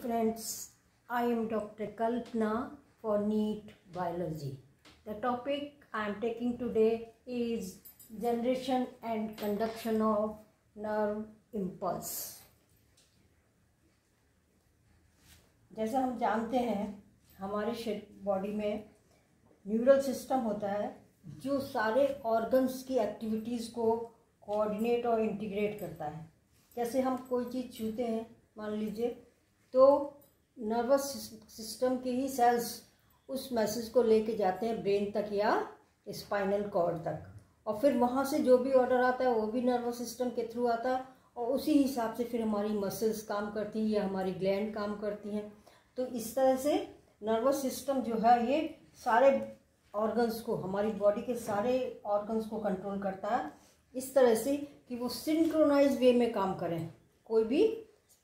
friends, I am Dr. Kalpana for NEET Biology. The topic I am taking today is generation and conduction of nerve impulse. जैसा हम जानते हैं हमारे body में neural system होता है जो सारे ऑर्गन्स की एक्टिविटीज़ को कोऑर्डिनेट और इंटीग्रेट करता है। जैसे हम कोई चीज़ छूते हैं मान लीजिए तो नर्वस सिस्टम के ही सेल्स उस मैसेज को लेके जाते हैं ब्रेन तक या स्पाइनल कॉर्ड तक, और फिर वहाँ से जो भी ऑर्डर आता है वो भी नर्वस सिस्टम के थ्रू आता है, और उसी हिसाब से फिर हमारी मसल्स काम करती हैं या हमारी ग्लैंड काम करती हैं। तो इस तरह से नर्वस सिस्टम जो है ये सारे ऑर्गन्स को, हमारी बॉडी के सारे ऑर्गन्स को कंट्रोल करता है इस तरह से कि वो सिंक्रोनाइज वे में काम करें। कोई भी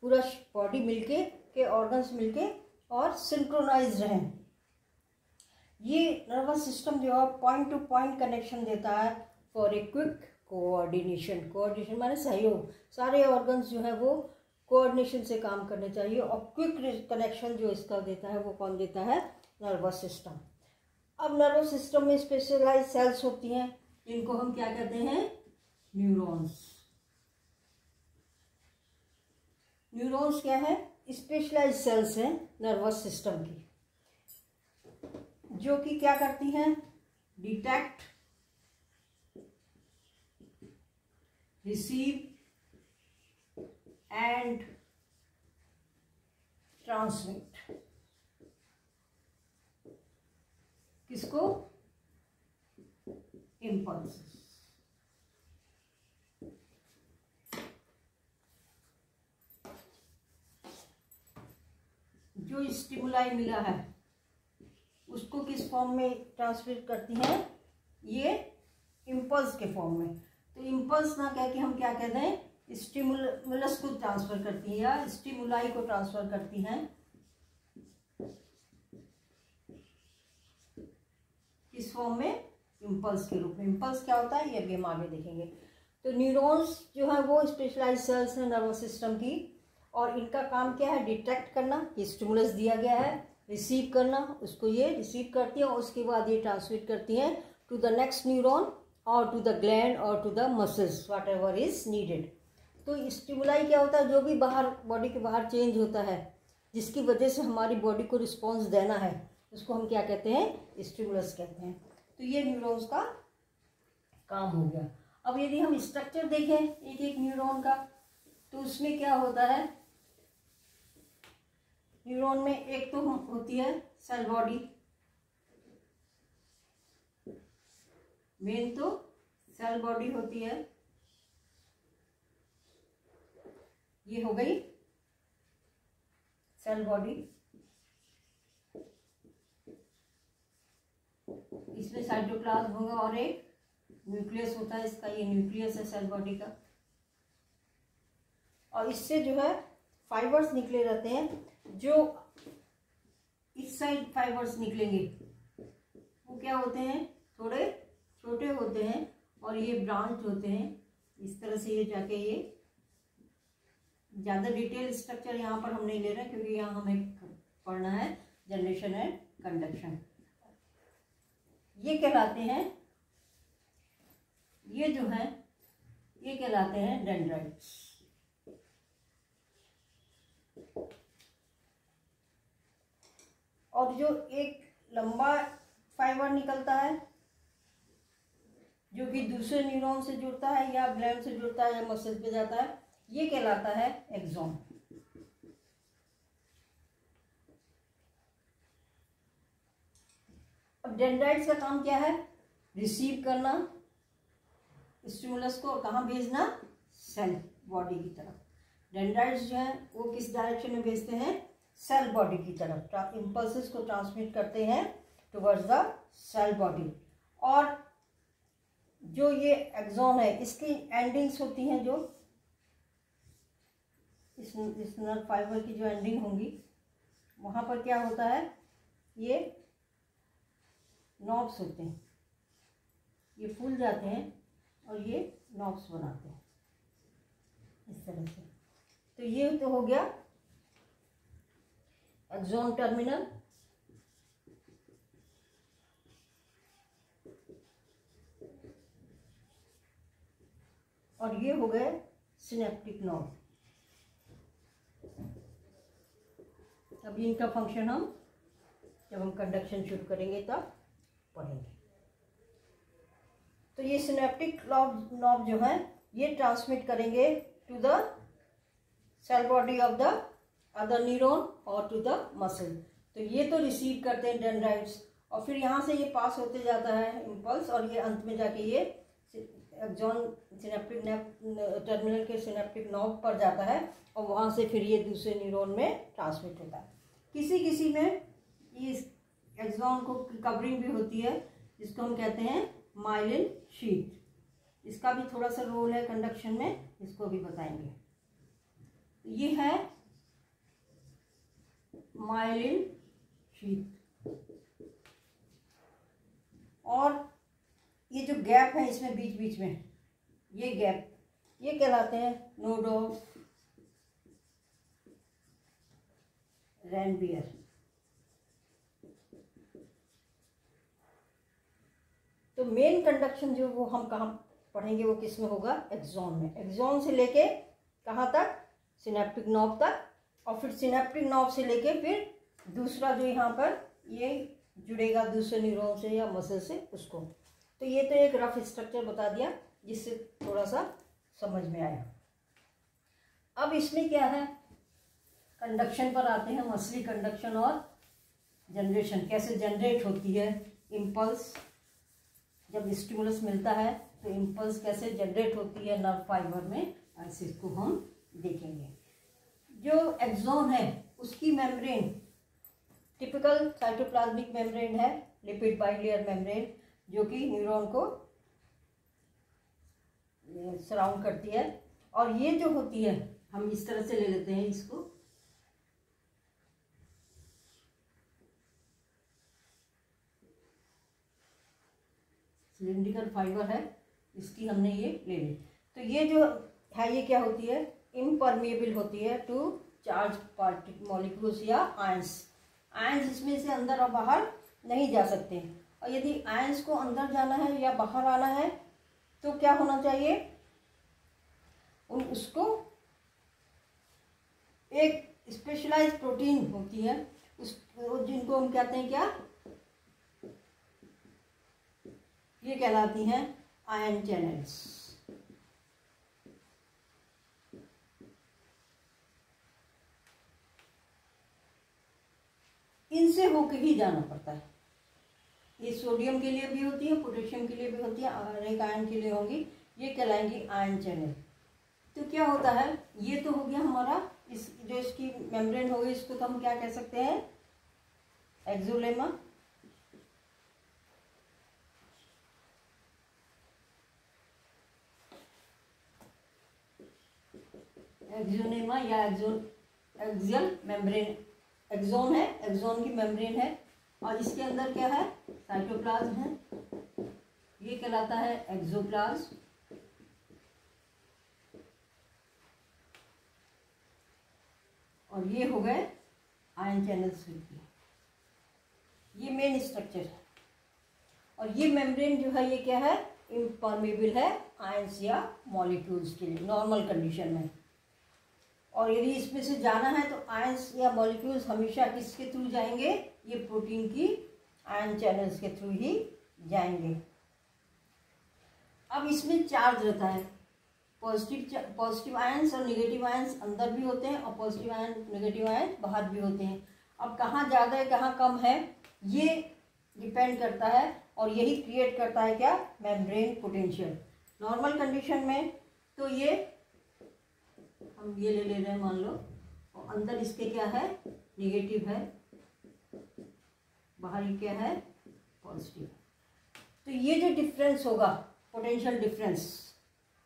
पूरा बॉडी मिलके के ऑर्गन्स मिलके और सिंक्रोनाइज रहें। ये नर्वस सिस्टम जो है पॉइंट टू पॉइंट कनेक्शन देता है for a quick coordination. Coordination माने सहयोग, सारे ऑर्गन्स जो है वो कोऑर्डिनेशन से काम करने चाहिए, और क्विक कनेक्शन जो इसका देता है वो कौन देता है? Nervous system. अब नर्वस सिस्टम में स्पेशलाइज सेल्स होती हैं जिनको हम क्या कहते हैं? न्यूरॉन्स। न्यूरॉन्स क्या है? स्पेशलाइज सेल्स हैं नर्वस सिस्टम की, जो कि क्या करती हैं? Detect, receive and transmit. किसको? इम्पल्स। जो स्टिमुलाई मिला है उसको किस फॉर्म में ट्रांसफर करती हैं? ये इम्पल्स के फॉर्म में। तो इम्पल्स ना कह के हम क्या कहते हैं? स्टिमुलस को ट्रांसफर करती हैं या स्टिमुलाई को ट्रांसफर करती हैं। किस फॉर्म में? इम्पल्स के रूप में। इम्पल्स क्या होता है ये अभी हम आगे देखेंगे। तो न्यूरॉन्स जो है वो स्पेशलाइज सेल्स हैं नर्वस सिस्टम की, और इनका काम क्या है? डिटेक्ट करना, ये स्टिमुलस दिया गया है, रिसीव करना, उसको ये रिसीव करती है और उसके बाद ये ट्रांसमिट करती हैं टू द नेक्स्ट न्यूरॉन और टू द ग्लैंड और to the muscles whatever is needed. तो स्टिमुलाई क्या होता है? जो भी बाहर बॉडी के बाहर चेंज होता है जिसकी वजह से हमारी बॉडी को रिस्पॉन्स देना है उसको हम क्या कहते हैं? स्टिमुलस कहते हैं। तो ये न्यूरॉन्स का काम हो गया। अब यदि हम स्ट्रक्चर देखें एक एक न्यूरॉन का तो उसमें क्या होता है? न्यूरॉन में एक तो होती है सेल बॉडी, मेन तो सेल बॉडी होती है, ये हो गई सेल बॉडी। इसमें साइटोप्लाज्म होगा और एक न्यूक्लियस होता है इसका, ये न्यूक्लियस है सेल बॉडी का। और इससे जो है फाइबर्स निकले रहते हैं, जो इस साइड फाइबर्स निकलेंगे वो क्या होते हैं? थोड़े छोटे होते हैं और ये ब्रांच होते हैं इस तरह से। ये जाके ये ज़्यादा डिटेल स्ट्रक्चर यहाँ पर हम नहीं ले रहे क्योंकि यहाँ हमें पढ़ना है जनरेशन एंड कंडक्शन। ये कहलाते हैं, ये जो है ये कहलाते हैं डेंड्राइट्स। और जो एक लंबा फाइबर निकलता है जो कि दूसरे न्यूरॉन से जुड़ता है या ग्लैंड से जुड़ता है या मसल पे जाता है, ये कहलाता है एक्सॉन। अब डेंड्राइट्स का काम क्या है? रिसीव करना स्टिमुलस को, कहाँ भेजना? सेल बॉडी की तरफ। डेंड्राइट्स जो है वो किस डायरेक्शन में भेजते हैं? सेल बॉडी की तरफ। इम्पल्सेस को ट्रांसमिट करते हैं टुवर्ड्स द सेल बॉडी। और जो ये एक्सॉन है इसकी एंडिंग्स होती हैं, जो इस नर्व फाइबर की जो एंडिंग होंगी वहाँ पर क्या होता है? ये नॉब्स होते हैं, ये फूल जाते हैं और ये नॉब्स बनाते हैं इस तरह से। तो ये तो हो गया एक्सॉन टर्मिनल, और ये हो गए सिनेप्टिक नोड। अब इनका फंक्शन हम जब हम कंडक्शन शुरू करेंगे तब पढ़ेंगे। तो ये सिनेप्टिक नॉब जो है ये ट्रांसमिट करेंगे to the cell body of the other neuron और टू द मसल। तो ये तो रिसीव करते हैं डेंड्राइट्स, और फिर यहाँ से ये पास होते जाता है इम्पल्स, और ये अंत में जाके ये एक्सॉन सिनेप्टिक टर्मिनल के सिनेप्टिक नॉब पर जाता है, और वहाँ से फिर ये दूसरे न्यूरॉन में ट्रांसमिट होता है। किसी किसी में ये एक्सॉन को कवरिंग भी होती है, जिसको हम कहते हैं माइलिन शीट। इसका भी थोड़ा सा रोल है कंडक्शन में, इसको भी बताएंगे। ये है माइलिन शीट, और ये जो गैप है इसमें बीच बीच में ये गैप, ये कहलाते हैं नोड ऑफ रैनबियर। तो मेन कंडक्शन जो वो हम कहाँ पढ़ेंगे, वो किस में होगा, एक्सॉन में। एक्सॉन से लेके कहाँ तक, सिनेप्टिक नॉब तक, और फिर सिनेप्टिक नॉब से लेके फिर दूसरा जो यहाँ पर ये जुड़ेगा दूसरे न्यूरॉन से या मसल से, उसको। तो ये तो एक रफ स्ट्रक्चर बता दिया जिससे थोड़ा सा समझ में आया। अब इसमें क्या है, कंडक्शन पर आते हैं। असली कंडक्शन और जनरेशन कैसे जनरेट होती है, इम्पल्स जब स्टिमुलस मिलता है तो इम्पल्स कैसे जनरेट होती है नर्व फाइबर में, ऐसे इसको हम देखेंगे। जो एक्सॉन है उसकी मेम्ब्रेन टिपिकल साइटोप्लाज्मिक मेम्ब्रेन है, लिपिड बाइलेयर मेम्ब्रेन, जो कि न्यूरॉन को सराउंड करती है। और ये जो होती है, हम इस तरह से ले लेते हैं इसको, सिलिंड्रिकल फाइबर है, इसकी हमने ये ले ली। तो ये जो है ये क्या होती है, इम्परमिएबल होती है टू चार्ज पार्टिकल मॉलिक्यूल्स या आयंस। आयंस इसमें से अंदर और बाहर नहीं जा सकते, और यदि आयंस को अंदर जाना है या बाहर आना है तो क्या होना चाहिए, उसको एक स्पेशलाइज्ड प्रोटीन होती है उस, जिनको हम कहते हैं क्या, ये कहलाती हैं आयन चैनल्स। इनसे होके ही जाना पड़ता है। ये सोडियम के लिए भी होती है, पोटेशियम के लिए भी होती है, और एक आयन के लिए होंगी, ये कहलाएंगी आयन चैनल। तो क्या होता है, ये तो हो गया हमारा इस जो इसकी मेम्ब्रेन होगी, इसको तो हम क्या कह सकते हैं, एक्सोलेमा। एक्सोनेमा या एक्सियल मेम्ब्रेन। एक्सॉन है, एक्सॉन की मेम्ब्रेन है, और इसके अंदर क्या है, साइटोप्लाज्म है, ये कहलाता है एक्सोप्लाज्म। और ये हो गए आयन चैनल्स, ये मेन स्ट्रक्चर है। और ये मेम्ब्रेन जो है ये क्या है, इम्परमेबल है आयंस या मॉलिक्यूल्स के लिए नॉर्मल कंडीशन में। और यदि इसमें से जाना है तो आयंस या मॉलिक्यूल्स हमेशा किसके थ्रू जाएंगे, ये प्रोटीन की आयन चैनल्स के थ्रू ही जाएंगे। अब इसमें चार्ज रहता है, पॉजिटिव आयंस और नेगेटिव आयंस अंदर भी होते हैं, और पॉजिटिव आयन नेगेटिव आयन बाहर भी होते हैं। अब कहाँ ज़्यादा है कहाँ कम है ये डिपेंड करता है, और यही क्रिएट करता है क्या, मेम्ब्रेन पोटेंशियल। नॉर्मल कंडीशन में तो ये हम ये ले रहे हैं मान लो, और अंदर इसके क्या है, नेगेटिव है, बाहर ये क्या है, पॉजिटिव। तो ये जो डिफरेंस होगा, पोटेंशियल डिफरेंस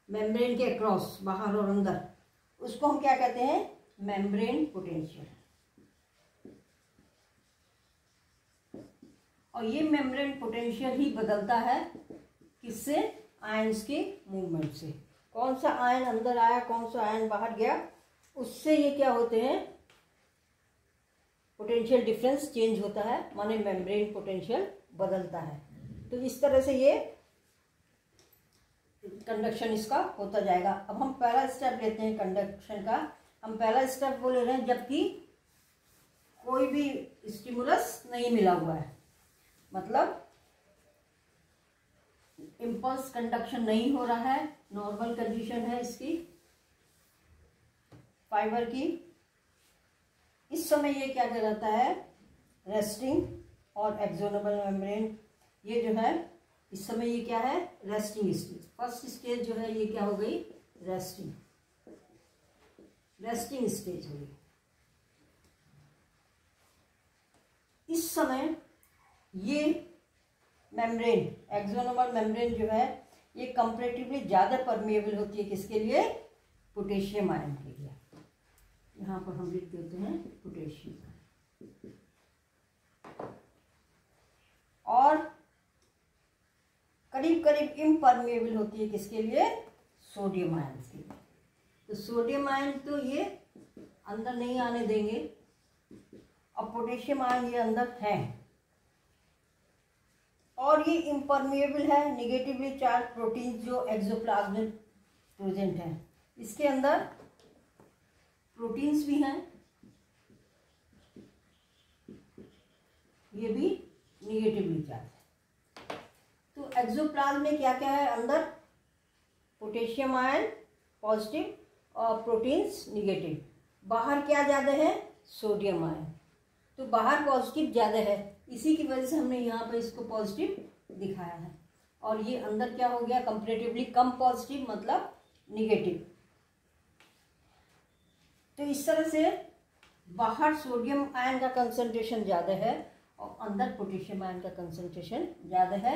मेम्ब्रेन के अक्रॉस बाहर और अंदर, उसको हम क्या कहते हैं, मेम्ब्रेन पोटेंशियल। और ये मेम्ब्रेन पोटेंशियल ही बदलता है किससे, आयंस के मूवमेंट से। कौन सा आयन अंदर आया, कौन सा आयन बाहर गया, उससे ये क्या होते हैं, पोटेंशियल डिफरेंस चेंज होता है, माने मेम्ब्रेन पोटेंशियल बदलता है। तो इस तरह से ये कंडक्शन इसका होता जाएगा। अब हम पहला स्टेप लेते हैं कंडक्शन का। हम पहला स्टेप वो ले रहे हैं जबकि कोई भी स्टिमुलस नहीं मिला हुआ है, मतलब इम्पल्स कंडक्शन नहीं हो रहा है, नॉर्मल कंडीशन है इसकी फाइबर की। इस समय ये क्या कहलाता है, रेस्टिंग और एक्सोनबल मेम्ब्रेन, ये जो है इस समय ये क्या है, रेस्टिंग स्टेज। फर्स्ट स्टेज जो है ये क्या हो गई, रेस्टिंग स्टेज हो गई। इस समय ये मेम्ब्रेन, एक्सोनबल मेम्ब्रेन जो है ये कंपैरेटिवली ज़्यादा परमेएबल होती है, किसके लिए, पोटेशियम आयन के लिए। यहाँ पर हम लिख देते हैं पोटेशियम, और करीब करीब इम्परमेएबल होती है किसके लिए, सोडियम आयन के लिए। तो सोडियम आयन तो ये अंदर नहीं आने देंगे, और पोटेशियम आयन ये अंदर है, और ये इम्परमेएबल है निगेटिवली चार्ज प्रोटीन जो एक्सोप्लाज्म में प्रेजेंट है। इसके अंदर प्रोटीन्स भी हैं, ये भी निगेटिवली चार्ज है। तो एक्सोप्लाज्म में क्या क्या है, अंदर पोटेशियम आयन पॉजिटिव और प्रोटीन्स निगेटिव। बाहर क्या ज़्यादा है, सोडियम आयन, तो बाहर पॉजिटिव ज़्यादा है, इसी की वजह से हमने यहाँ पर इसको पॉजिटिव दिखाया है। और ये अंदर क्या हो गया, कंपैरेटिवली कम पॉजिटिव मतलब निगेटिव। तो इस तरह से बाहर सोडियम आयन का कंसंट्रेशन ज़्यादा है और अंदर पोटेशियम आयन का कंसंट्रेशन ज़्यादा है।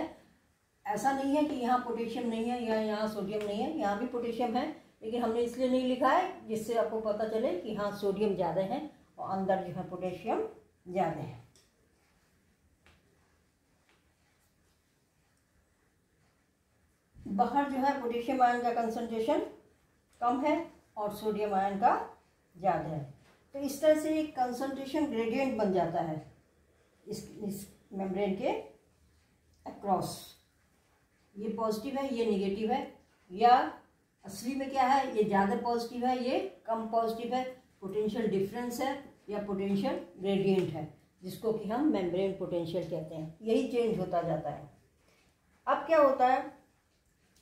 ऐसा नहीं है कि यहाँ पोटेशियम नहीं है या यहाँ सोडियम नहीं है, यहाँ भी पोटेशियम है, लेकिन हमने इसलिए नहीं लिखा है जिससे आपको पता चले कि हाँ सोडियम ज़्यादा है और अंदर जो है पोटेशियम ज़्यादा है। बाहर जो है पोटेशियम आयन का कंसंट्रेशन कम है और सोडियम आयन का ज़्यादा है। तो इस तरह से एक कंसंट्रेशन ग्रेडियंट बन जाता है इस मेम्ब्रेन के अक्रॉस। ये पॉजिटिव है, ये निगेटिव है, या असली में क्या है, ये ज़्यादा पॉजिटिव है, ये कम पॉजिटिव है। पोटेंशियल डिफरेंस है या पोटेंशियल ग्रेडियंट है, जिसको कि हम मेम्ब्रेन पोटेंशियल कहते हैं। यही चेंज होता जाता है। अब क्या होता है,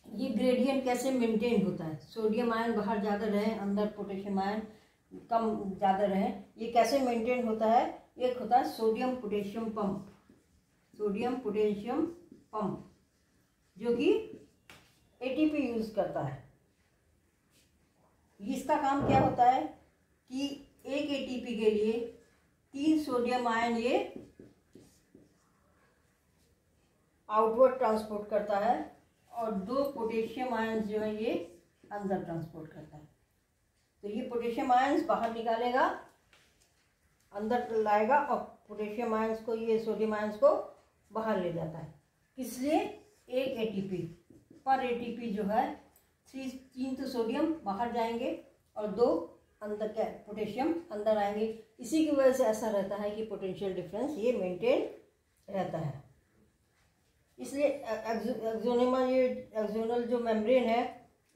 ये ग्रेडियंट कैसे मेंटेन होता है, सोडियम आयन बाहर ज़्यादा रहे, अंदर पोटेशियम आयन कम ज़्यादा रहे, ये कैसे मेंटेन होता है। एक होता है sodium potassium pump, sodium potassium pump, जो कि एटीपी यूज करता है। इसका काम क्या होता है कि एक एटीपी के लिए 3 सोडियम आयन ये आउटवर्ड ट्रांसपोर्ट करता है और 2 पोटेशियम आयन जो है ये अंदर ट्रांसपोर्ट करता है। तो ये पोटेशियम आयंस बाहर निकालेगा, अंदर लाएगा, और पोटेशियम आयंस को, ये सोडियम आयंस को बाहर ले जाता है। इसलिए एक एटीपी पर एटीपी जो है 3 तो सोडियम बाहर जाएंगे और 2 अंदर क्या पोटेशियम अंदर आएंगे। इसी की वजह से ऐसा रहता है कि पोटेंशियल डिफरेंस ये मेंटेन रहता है। इसलिए एक्सोनल जो मेम्ब्रेन है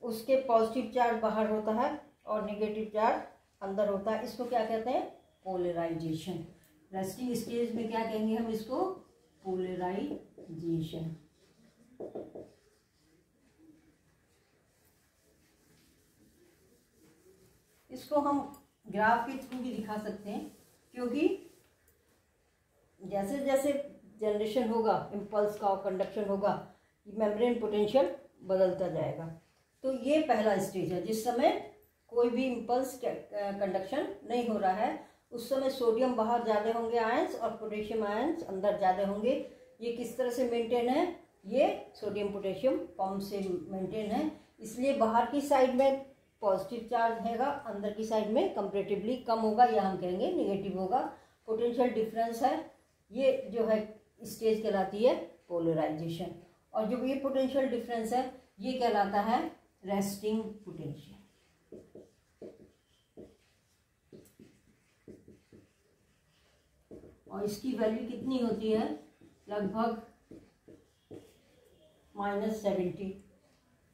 उसके पॉजिटिव चार्ज बाहर होता है और नेगेटिव चार्ज अंदर होता है। इसको क्या कहते हैं, पोलराइजेशन। रेस्टिंग स्टेज में क्या कहेंगे हम इसको, पोलराइजेशन। इसको हम ग्राफ के थ्रू भी दिखा सकते हैं, क्योंकि जैसे जैसे जनरेशन होगा इम्पल्स का और कंडक्शन होगा, मेम्ब्रेन पोटेंशियल बदलता जाएगा। तो ये पहला स्टेज है जिस समय कोई भी इम्पल्स कंडक्शन नहीं हो रहा है। उस समय सोडियम बाहर ज़्यादा होंगे आयंस और पोटेशियम आयंस अंदर ज़्यादा होंगे। ये किस तरह से मेंटेन है, ये सोडियम पोटेशियम पंप से मेंटेन है। इसलिए बाहर की साइड में पॉजिटिव चार्ज रहेगा, अंदर की साइड में कंपैरेटिवली कम होगा, या हम कहेंगे नेगेटिव होगा। पोटेंशियल डिफरेंस है, ये जो है स्टेज कहलाती है पोलराइजेशन। और जो ये पोटेंशियल डिफरेंस है ये कहलाता है रेस्टिंग पोटेंशियल। और इसकी वैल्यू कितनी होती है, लगभग -70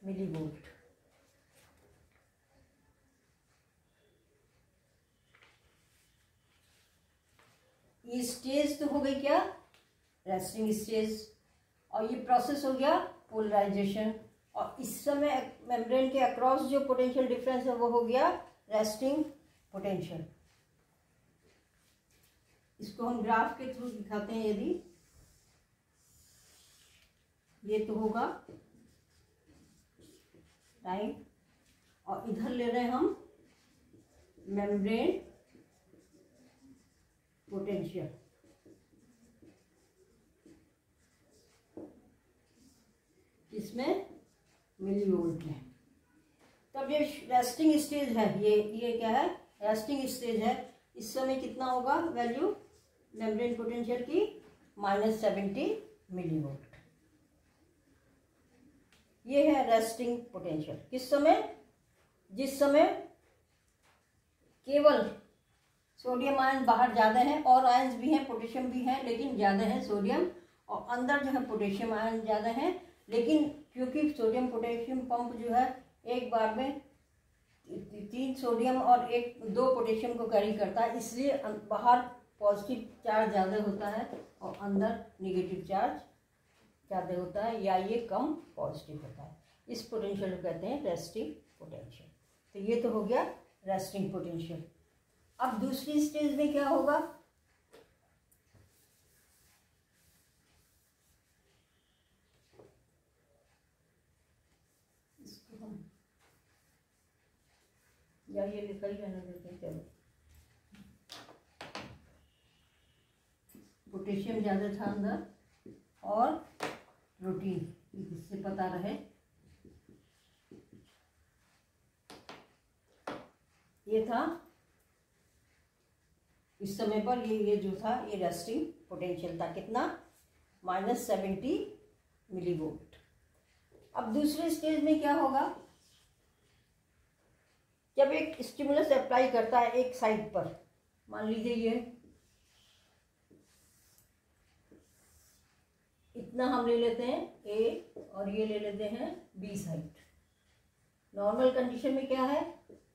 मिलीवोल्ट। ये स्टेज तो हो गई क्या, रेस्टिंग स्टेज, और ये प्रोसेस हो गया पोलराइजेशन। और इस समय मेम्ब्रेन के अक्रॉस जो पोटेंशियल डिफरेंस है वो हो गया रेस्टिंग पोटेंशियल। इसको हम ग्राफ के थ्रू दिखाते हैं। यदि ये तो होगा टाइम, और इधर ले रहे हैं हम मेम्ब्रेन पोटेंशियल। इसमें मिलीवोल्ट में। तब ये रेस्टिंग स्टेज है, ये क्या है, रेस्टिंग स्टेज है। इस समय कितना होगा वैल्यू मेम्ब्रेन पोटेंशियल की, -70 मिलीवोल्ट। ये है रेस्टिंग पोटेंशियल। किस समय, जिस समय केवल सोडियम आयन बाहर ज़्यादा है, और आयन्स भी हैं, पोटेशियम भी है, लेकिन ज़्यादा है सोडियम, और अंदर जो है पोटेशियम आयन ज़्यादा है। लेकिन क्योंकि सोडियम पोटेशियम पंप जो है एक बार में 3 सोडियम और 2 पोटेशियम को कैरी करता है, इसलिए बाहर पॉजिटिव चार्ज ज़्यादा होता है और अंदर नेगेटिव चार्ज ज़्यादा होता है, या ये कम पॉजिटिव होता है। इस पोटेंशियल को कहते हैं रेस्टिंग पोटेंशियल। तो ये तो हो गया रेस्टिंग पोटेंशियल। अब दूसरी स्टेज में क्या होगा, इसको हम या ये निकल जाने देते हैं। चलो, पोटेशियम ज़्यादा था अंदर और प्रोटीन, जिससे पता रहे ये था इस समय पर, ये जो था ये रेस्टिंग पोटेंशियल था। कितना, -70 मिलीवोल्ट। अब दूसरे स्टेज में क्या होगा, जब एक स्टिमुलस अप्लाई करता है एक साइड पर, मान लीजिए ये इतना हम ले लेते हैं ए, और ये ले लेते हैं बी साइड। नॉर्मल कंडीशन में क्या है,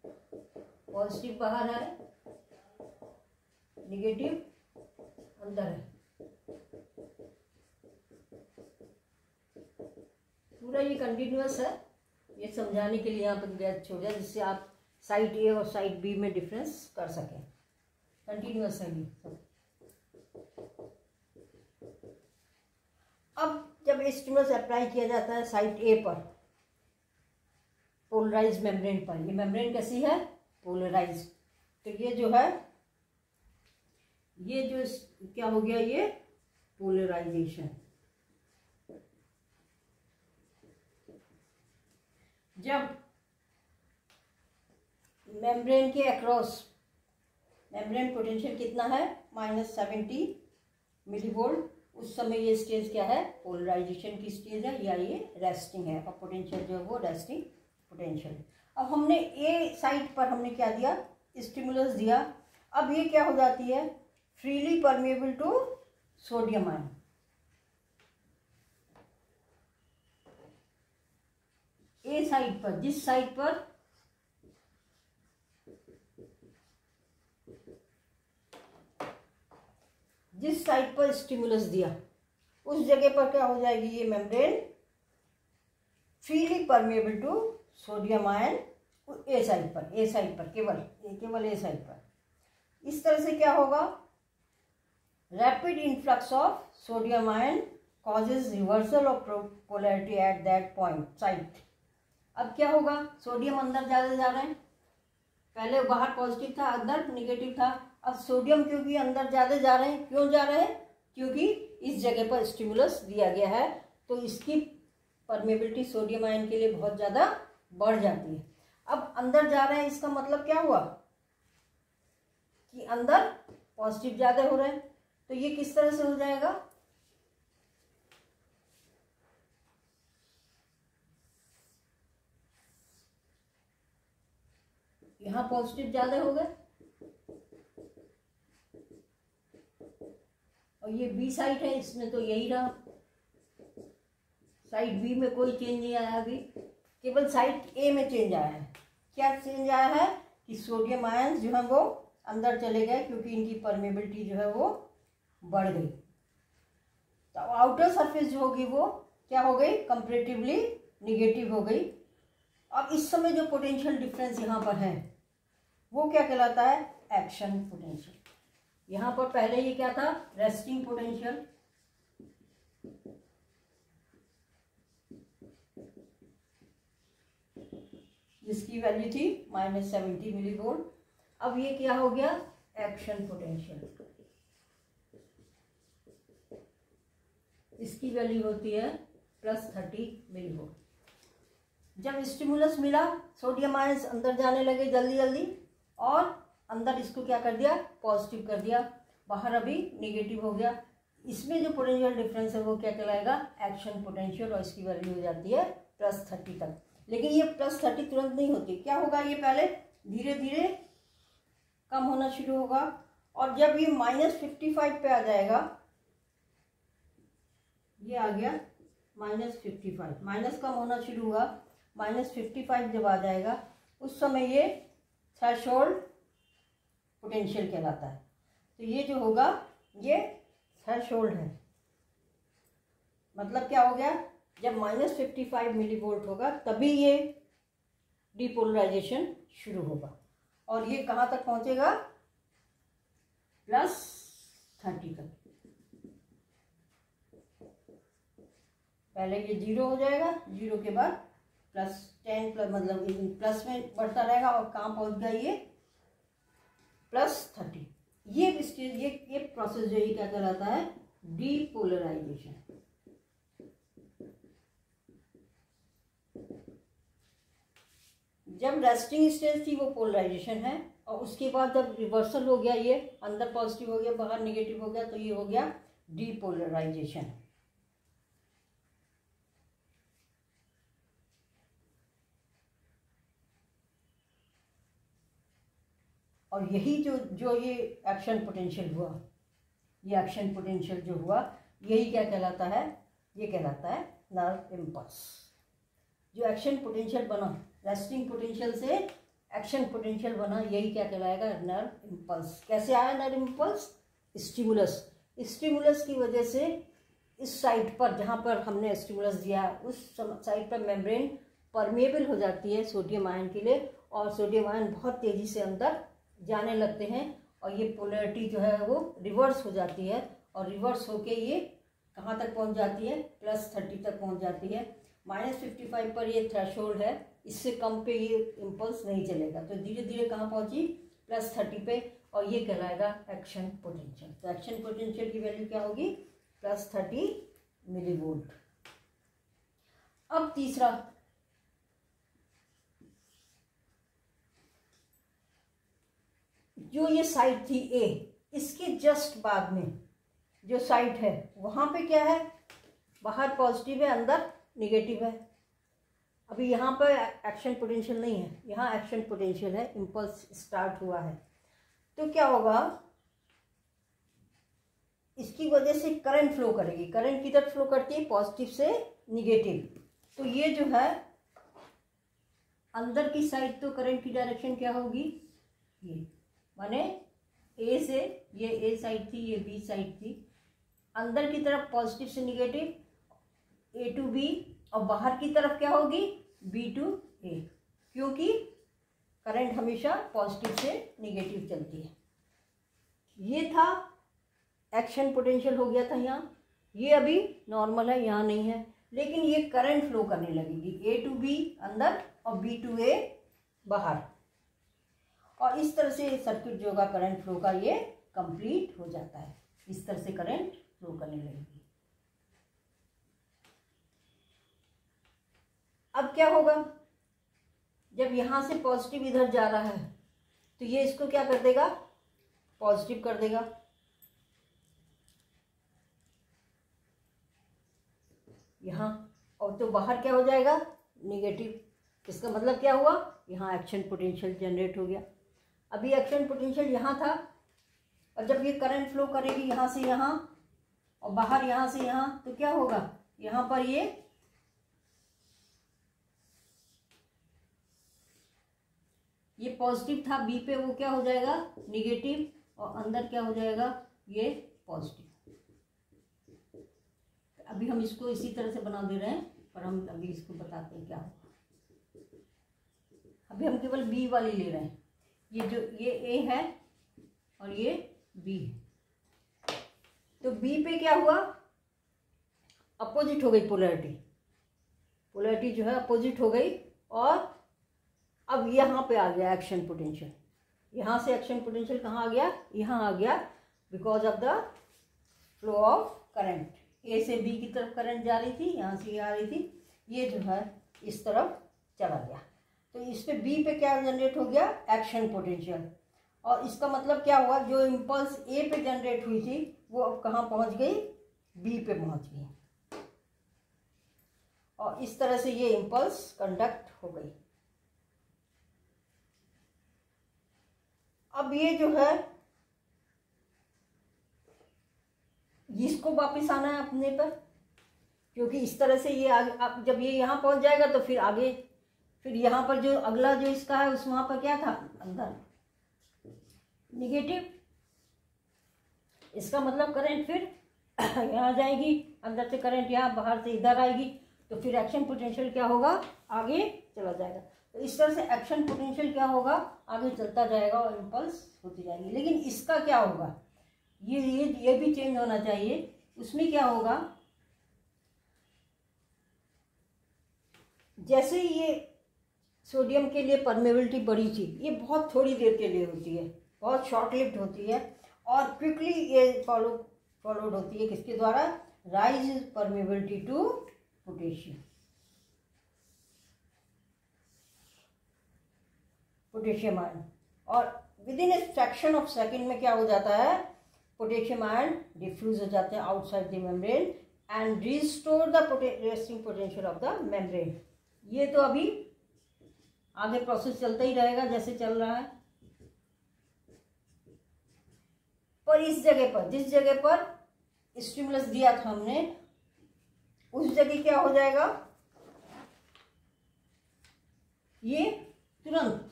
पॉजिटिव बाहर है, नेगेटिव अंदर है। पूरा ये कंटिन्यूअस है, ये समझाने के लिए यहाँ पर गैस छोड़ दिया, जिससे आप साइड ए और साइड बी में डिफरेंस कर सकें। कंटिन्यूअस है ये सब। अब जब स्टिमुलस अप्लाई किया जाता है साइड ए पर, पोलराइज मेम्ब्रेन पर, ये मेम्ब्रेन कैसी है, पोलराइज, तो ये जो है, ये जो क्या हो गया, ये पोलराइजेशन। जब मेम्ब्रेन के अक्रॉस मेम्ब्रेन पोटेंशियल कितना है, -70 मिलीवोल्ट, उस समय ये स्टेज क्या है, पोलराइजेशन की स्टेज है, या ये रेस्टिंग है, और पोटेंशियल जो है वो रेस्टिंग पोटेंशियल। अब हमने ए साइड पर हमने क्या दिया, स्टिमुलस दिया। अब ये क्या हो जाती है, freely permeable to sodium ion. A side पर, जिस साइड पर स्टिमुलस दिया, उस जगह पर क्या हो जाएगी, ये membrane freely permeable to sodium ion. A side पर केवल ए साइड पर। इस तरह से क्या होगा, rapid influx of sodium ion causes reversal of polarity at that point site. अब क्या होगा, सोडियम अंदर ज़्यादा जा रहे हैं, पहले बाहर पॉजिटिव था, अंदर नेगेटिव था। अब सोडियम क्योंकि अंदर ज़्यादा जा रहे हैं, क्यों जा रहे हैं, क्योंकि इस जगह पर स्टिमुलस दिया गया है, तो इसकी परमेबिलिटी सोडियम आयन के लिए बहुत ज़्यादा बढ़ जाती है। अब अंदर जा रहे हैं, इसका मतलब क्या हुआ कि अंदर पॉजिटिव ज़्यादा हो रहे हैं। तो ये किस तरह से हो जाएगा, यहाँ पॉजिटिव ज़्यादा हो गए, और ये बी साइड है, इसमें तो यही रहा। साइड बी में कोई चेंज नहीं आया अभी, केवल साइड ए में चेंज आया है। क्या चेंज आया है कि सोडियम आयंस जो है वो अंदर चले गए, क्योंकि इनकी परमेबिलिटी जो है वो बढ़ गई। तो आउटर सरफेस जो होगी वो क्या हो गई, कंपैरेटिवली निगेटिव हो गई। अब इस समय जो पोटेंशियल डिफरेंस यहाँ पर है वो क्या कहलाता है, एक्शन पोटेंशियल। यहाँ पर पहले ये क्या था, रेस्टिंग पोटेंशियल, जिसकी वैल्यू थी -70 मिली वोल्ट। अब ये क्या हो गया, एक्शन पोटेंशियल, इसकी वैल्यू होती है +30 मिली वोल्ट। जब स्टिमुलस मिला, सोडियम आयंस अंदर जाने लगे जल्दी जल्दी, और अंदर इसको क्या कर दिया, पॉजिटिव कर दिया, बाहर अभी नेगेटिव हो गया। इसमें जो पोटेंशियल डिफरेंस है वो क्या कहलाएगा, एक्शन पोटेंशियल, और इसकी वैल्यू हो जाती है +30 तक। लेकिन ये +30 तुरंत नहीं होती, क्या होगा, ये पहले धीरे धीरे कम होना शुरू होगा, और जब ये -55 पे आ जाएगा, ये आ गया -55, माइनस कम होना शुरू हुआ, -55 जब आ जाएगा उस समय ये थ्रेशोल्ड पोटेंशियल कहलाता है। तो ये जो होगा ये थ्रेशोल्ड है, मतलब क्या हो गया, जब -55 मिली वोल्ट होगा तभी ये डिपोलराइजेशन शुरू होगा, और ये कहाँ तक पहुंचेगा, +30 तक। पहले ये 0 हो जाएगा, 0 के बाद +10 मतलब प्लस में बढ़ता रहेगा, और कहाँ पहुंच गया ये +30। ये स्टेज, ये प्रोसेस जो ये क्या कहलाता है, डीपोलराइजेशन। जब रेस्टिंग स्टेज थी वो पोलराइजेशन है, और उसके बाद जब रिवर्सल हो गया, ये अंदर पॉजिटिव हो गया बाहर नेगेटिव हो गया, तो ये हो गया डीपोलराइजेशन। और यही जो ये एक्शन पोटेंशियल हुआ, ये एक्शन पोटेंशियल जो हुआ, यही क्या कहलाता है, ये कहलाता है नर्व इम्पल्स। जो एक्शन पोटेंशियल बना, रेस्टिंग पोटेंशियल से एक्शन पोटेंशियल बना, यही क्या कहलाएगा, नर्व इम्पल्स। कैसे आया नर्व इम्पल्स, स्टिमुलस, स्टिमुलस की वजह से इस साइड पर जहाँ पर हमने स्टिमुलस दिया उस साइड पर मेम्ब्रेन परमेबल हो जाती है सोडियम आयन के लिए, और सोडियम आयन बहुत तेज़ी से अंदर जाने लगते हैं, और ये पोलैरिटी जो है वो रिवर्स हो जाती है, और रिवर्स होके ये कहाँ तक पहुँच जाती है, +30 तक पहुँच जाती है। -55 पर ये थ्रेशोल्ड है, इससे कम पे ये इम्पल्स नहीं चलेगा, तो धीरे धीरे कहाँ पहुँची, +30 पे, और ये कहलाएगा एक्शन पोटेंशियल। तो एक्शन पोटेंशियल की वैल्यू क्या होगी, +30 मिली वोल्ट। अब तीसरा, जो ये साइड थी ए, इसके जस्ट बाद में जो साइड है वहाँ पे क्या है, बाहर पॉजिटिव है अंदर नेगेटिव है। अभी यहाँ पर एक्शन पोटेंशियल नहीं है, यहाँ एक्शन पोटेंशियल है, इम्पल्स स्टार्ट हुआ है। तो क्या होगा, इसकी वजह से करंट फ्लो करेगी। करंट किधर फ्लो करती है, पॉजिटिव से निगेटिव। तो ये जो है अंदर की साइड, तो करंट की डायरेक्शन क्या होगी, ये माने ए से, ये ए साइड थी, ये बी साइड थी, अंदर की तरफ पॉजिटिव से निगेटिव, A to B, और बाहर की तरफ क्या होगी, B to A, क्योंकि करंट हमेशा पॉजिटिव से निगेटिव चलती है। ये था एक्शन पोटेंशियल हो गया था यहाँ, ये अभी नॉर्मल है, यहाँ नहीं है, लेकिन ये करंट फ्लो करने लगेगी, A to B अंदर और B to A बाहर, और इस तरह से सर्किट जो होगा करंट फ्लो का ये कंप्लीट हो जाता है। इस तरह से करंट फ्लो करने लगेगी। अब क्या होगा, जब यहाँ से पॉजिटिव इधर जा रहा है तो ये इसको क्या कर देगा, पॉजिटिव कर देगा, यहाँ, और तो बाहर क्या हो जाएगा, नेगेटिव। इसका मतलब क्या हुआ, यहाँ एक्शन पोटेंशियल जनरेट हो गया। अभी एक्शन पोटेंशियल यहाँ था, और जब ये करंट फ्लो करेगी यहाँ से यहाँ, और बाहर यहाँ से यहाँ, तो क्या होगा, यहाँ पर ये पॉजिटिव था बी पे, वो क्या हो जाएगा निगेटिव, और अंदर क्या हो जाएगा ये पॉजिटिव। अभी हम इसको इसी तरह से बना दे रहे हैं, पर हम अभी इसको बताते हैं क्या होगा। अभी हम केवल बी वाली ले रहे हैं, ये जो ये ए है और ये बी है। तो बी पे क्या हुआ, अपोजिट हो गई पोलैरिटी, पोलैरिटी जो है अपोजिट हो गई, और अब यहाँ पे आ गया एक्शन पोटेंशियल। यहाँ से एक्शन पोटेंशियल कहाँ आ गया, यहाँ आ गया, because of the flow of current. A से बी की तरफ करंट जा रही थी, यहाँ से ये आ रही थी, ये जो है इस तरफ चला गया। तो इस पे बी पे क्या जनरेट हो गया, एक्शन पोटेंशियल। और इसका मतलब क्या हुआ, जो इम्पल्स ए पे जनरेट हुई थी वो अब कहाँ पहुँच गई, बी पे पहुँच गई, और इस तरह से ये इम्पल्स कंडक्ट हो गई। अब ये जो है इसको वापस आना है अपने पर, क्योंकि इस तरह से ये आगे, अब जब ये यहाँ पहुँच जाएगा तो फिर आगे, फिर यहाँ पर जो अगला जो इसका है उस वहाँ पर क्या था, अंदर निगेटिव। इसका मतलब करंट फिर यहाँ जाएगी, अंदर से करंट यहाँ, बाहर से इधर आएगी, तो फिर एक्शन पोटेंशियल क्या होगा, आगे चला जाएगा। तो इस तरह से एक्शन पोटेंशियल क्या होगा, आगे चलता जाएगा और इम्पल्स होती जाएगी। लेकिन इसका क्या होगा, ये भी चेंज होना चाहिए। उसमें क्या होगा, जैसे ये सोडियम के लिए परमेबिलिटी बड़ी थी, ये बहुत थोड़ी देर के लिए होती है, बहुत शॉर्ट लिव्ड होती है, और क्विकली ये फॉलोड होती है किसके द्वारा, rise permeability to potassium ion, और within a fraction of second में क्या हो जाता है, पोटेशियम आयन डिफ्यूज हो जाते हैं outside the membrane and restore the resting potential of the membrane. ये तो अभी आगे प्रोसेस चलता ही रहेगा जैसे चल रहा है। पर इस जगह पर, जिस जगह पर स्टिमुलस दिया था हमने, उस जगह क्या हो जाएगा, ये तुरंत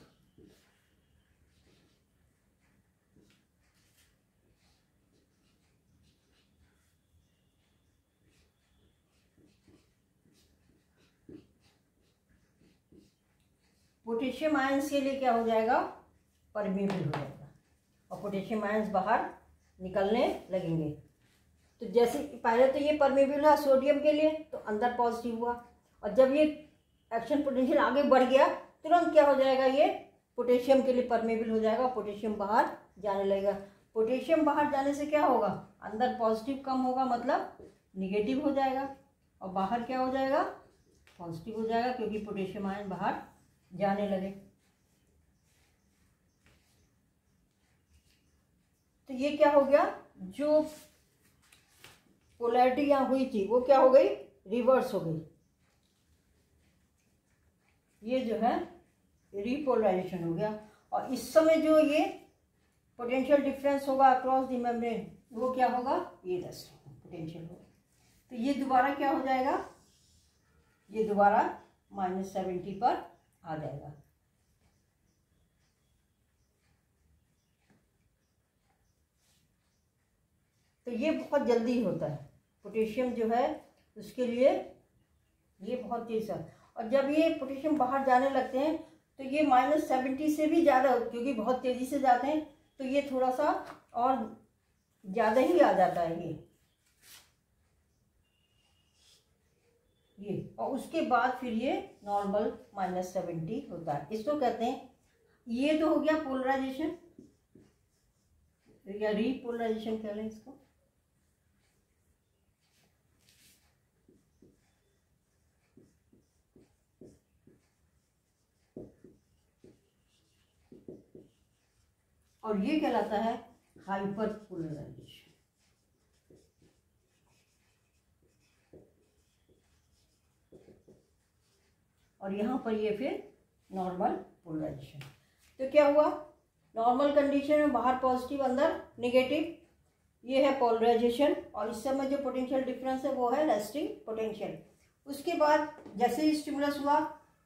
पोटेशियम आयंस के लिए क्या हो जाएगा, परमेबल हो जाएगा, और पोटेशियम आयंस बाहर निकलने लगेंगे। तो जैसे पहले तो ये परमेबल है सोडियम के लिए, तो अंदर पॉजिटिव हुआ, और जब ये एक्शन पोटेंशियल आगे बढ़ गया, तुरंत क्या हो जाएगा, ये पोटेशियम के लिए परमेबल हो जाएगा, पोटेशियम बाहर जाने लगेगा। पोटेशियम बाहर जाने से क्या होगा, अंदर पॉजिटिव कम होगा, मतलब निगेटिव हो जाएगा, और बाहर क्या हो जाएगा, पॉजिटिव हो जाएगा, क्योंकि पोटेशियम आयन बाहर जाने लगे। तो ये क्या हो गया, जो पोलैरिटी यहाँ हुई थी वो क्या हो गई, रिवर्स हो गई। ये जो है रिपोलराइजेशन हो गया, और इस समय जो ये पोटेंशियल डिफरेंस होगा अक्रॉस द मेम्ब्रेन, वो क्या होगा, ये रेस्टिंग पोटेंशियल होगा। तो ये दोबारा क्या हो जाएगा, ये दोबारा -70 पर आ जाएगा। तो ये बहुत जल्दी होता है, पोटेशियम जो है उसके लिए ये बहुत तेज है, और जब ये पोटेशियम बाहर जाने लगते हैं तो ये -70 से भी ज़्यादा, क्योंकि बहुत तेज़ी से जाते हैं, तो ये थोड़ा सा और ज़्यादा ही आ जाता है ये, और उसके बाद फिर ये नॉर्मल -70 होता है। इसको कहते हैं, ये तो हो गया पोलराइजेशन या रीपोलराइजेशन कह लें इसको। और ये कहलाता है हाइपर पोलराइजेशन। और यहाँ पर ये फिर नॉर्मल पोलराइजेशन। तो क्या हुआ, नॉर्मल कंडीशन में बाहर पॉजिटिव अंदर नेगेटिव, ये है पोलराइजेशन, और इस समय जो पोटेंशियल डिफरेंस है वो है रेस्टिंग पोटेंशियल। उसके बाद जैसे ही स्टिमुलस हुआ,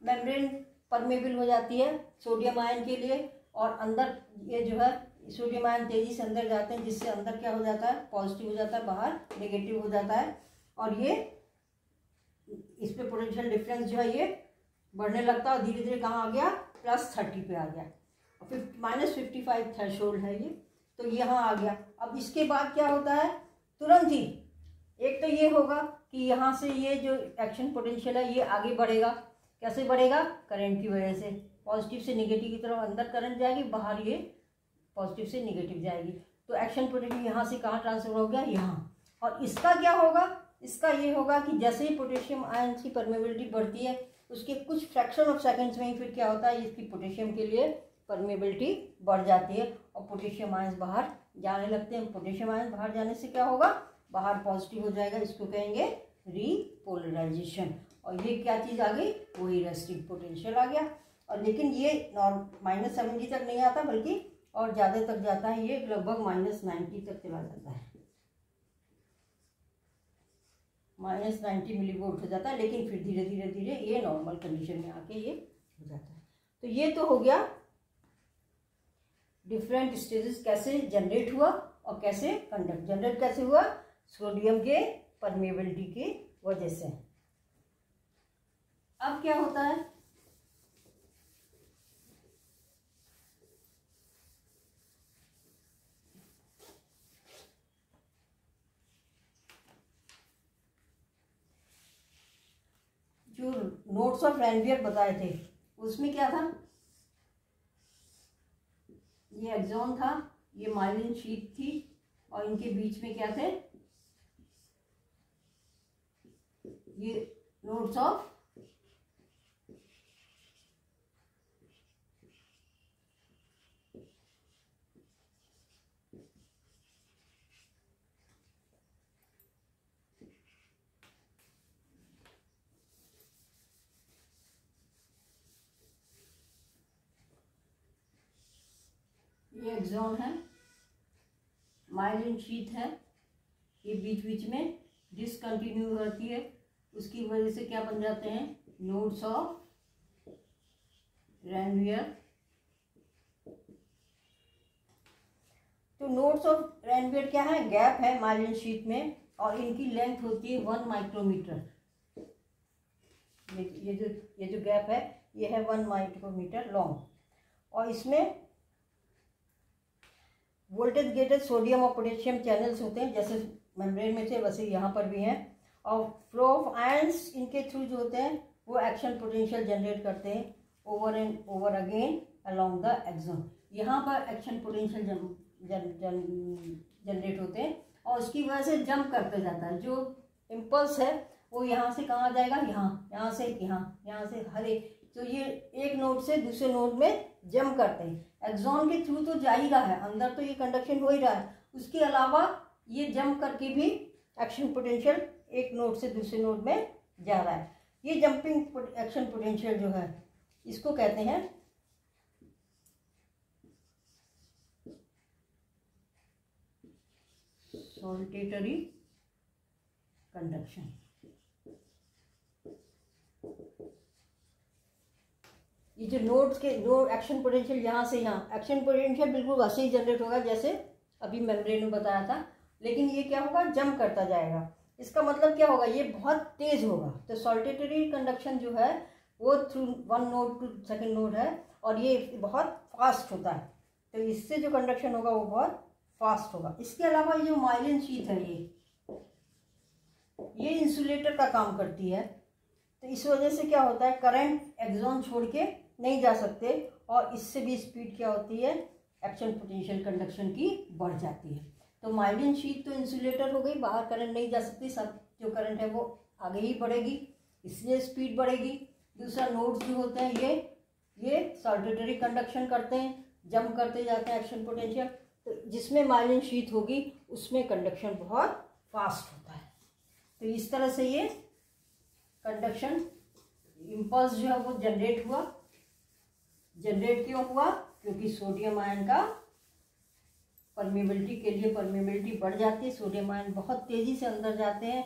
मेम्ब्रेन परमेबल हो जाती है सोडियम आयन के लिए, और अंदर ये जो है सोडियम आयन तेजी से अंदर जाते हैं, जिससे अंदर क्या हो जाता है, पॉजिटिव हो जाता है, बाहर नेगेटिव हो जाता है। और ये इस पे पोटेंशियल डिफरेंस जो है ये बढ़ने लगता है, और धीरे धीरे कहाँ आ गया, +30 पे आ गया, और -55 थ्रेशोल्ड है ये, तो यहाँ आ गया। अब इसके बाद क्या होता है, तुरंत ही एक तो ये होगा कि यहाँ से ये जो एक्शन पोटेंशियल है ये आगे बढ़ेगा। कैसे बढ़ेगा, करंट की वजह से, पॉजिटिव से नेगेटिव की तरफ अंदर करंट जाएगी, बाहर ये पॉजिटिव से नेगेटिव जाएगी। तो एक्शन पोटेंशियल यहाँ से कहाँ ट्रांसफर हो गया, यहाँ। और इसका क्या होगा, इसका ये होगा कि जैसे ही पोटेशियम आयन की परमेबिलिटी बढ़ती है, उसके कुछ फ्रैक्शन ऑफ सेकंड्स में ही फिर क्या होता है, इसकी पोटेशियम के लिए परमेबिलिटी बढ़ जाती है, और पोटेशियम आयन बाहर जाने लगते हैं। पोटेशियम आयन बाहर जाने से क्या होगा, बाहर पॉजिटिव हो जाएगा, इसको कहेंगे रीपोलराइजेशन। और ये क्या चीज़ आ गई, वही रेस्टिंग पोटेंशियल आ गया। और लेकिन ये -70 तक नहीं आता, बल्कि और ज़्यादा तक जाता है, ये लगभग -90 तक चला जाता है, -90 मिलीवोल्ट हो जाता है। लेकिन फिर धीरे धीरे धीरे ये नॉर्मल कंडीशन में आके ये हो जाता है। तो ये तो हो गया डिफरेंट स्टेजेस, कैसे जनरेट हुआ और कैसे कंडक्ट, जनरेट कैसे हुआ, सोडियम के परमेबिलिटी की वजह से। अब क्या होता है, जो नोट्स ऑफ रैनवियर बताए थे उसमें क्या था, ये एक्सॉन था, ये माइलिन शीट थी, और इनके बीच में क्या थे, ये नोट्स ऑफ ये एक्सॉन है, माइलिन शीट है, ये बीच बीच में डिसकंटिन्यू होती है, उसकी वजह से क्या बन जाते हैं, नोड्स ऑफ रैनवियर। तो नोड्स ऑफ रैनवियर क्या है, गैप है माइलिन शीट में, और इनकी लेंथ होती है 1 माइक्रोमीटर। ये जो गैप है ये है 1 माइक्रोमीटर लॉन्ग, और इसमें वोल्टेज गेटेड सोडियम और पोटेशियम चैनल्स होते हैं, जैसे मेम्ब्रेन में थे वैसे यहाँ पर भी हैं, और फ्लो ऑफ आयंस इनके थ्रू जो होते हैं वो एक्शन पोटेंशियल जनरेट करते हैं over and over again along the axon. यहाँ पर एक्शन पोटेंशियल जनरेट होते हैं, और उसकी वजह से जंप करते जाता है, जो इम्पल्स है वो यहाँ से कहाँ जाएगा, यहाँ से यहाँ से हर एक, तो ये एक नोड से दूसरे नोड में जंप करते हैं। एक्सॉन के थ्रू तो जा ही रहा है, अंदर तो ये कंडक्शन हो ही रहा है, उसके अलावा ये जंप करके भी एक्शन पोटेंशियल एक नोड से दूसरे नोड में जा रहा है। ये जंपिंग एक्शन पोटेंशियल जो है इसको कहते हैं सॉल्टेटरी कंडक्शन। ये जो नोड्स के नोड एक्शन पोटेंशियल यहाँ से यहाँ, एक्शन पोटेंशियल बिल्कुल वैसे ही जनरेट होगा जैसे अभी मेम्ब्रेन में बताया था, लेकिन ये क्या होगा, जंप करता जाएगा। इसका मतलब क्या होगा, ये बहुत तेज होगा। तो सॉल्टेटरी कंडक्शन जो है वो through one node to second node है, और ये बहुत फास्ट होता है, तो इससे जो कंडक्शन होगा वो बहुत फास्ट होगा। इसके अलावा ये जो माइलिन शीट है ये इंसुलेटर का काम करती है, तो इस वजह से क्या होता है, करंट एक्सॉन छोड़ के नहीं जा सकते, और इससे भी स्पीड क्या होती है, एक्शन पोटेंशियल कंडक्शन की बढ़ जाती है। तो माइलिन शीट तो इंसुलेटर हो गई, बाहर करंट नहीं जा सकती, सब जो करंट है वो आगे ही बढ़ेगी, इसलिए स्पीड बढ़ेगी। दूसरा नोड्स जो होते हैं ये सॉल्टेटरी कंडक्शन करते हैं, जंप करते जाते हैं एक्शन पोटेंशियल, तो जिसमें माइलिन शीट होगी उसमें कंडक्शन बहुत फास्ट होता है। तो इस तरह से ये कंडक्शन इम्पल्स जो है वो जनरेट हुआ। जनरेट क्यों हुआ, क्योंकि सोडियम आयन का परमेबिलिटी के लिए परमेबिलिटी बढ़ जाती है, सोडियम आयन बहुत तेज़ी से अंदर जाते हैं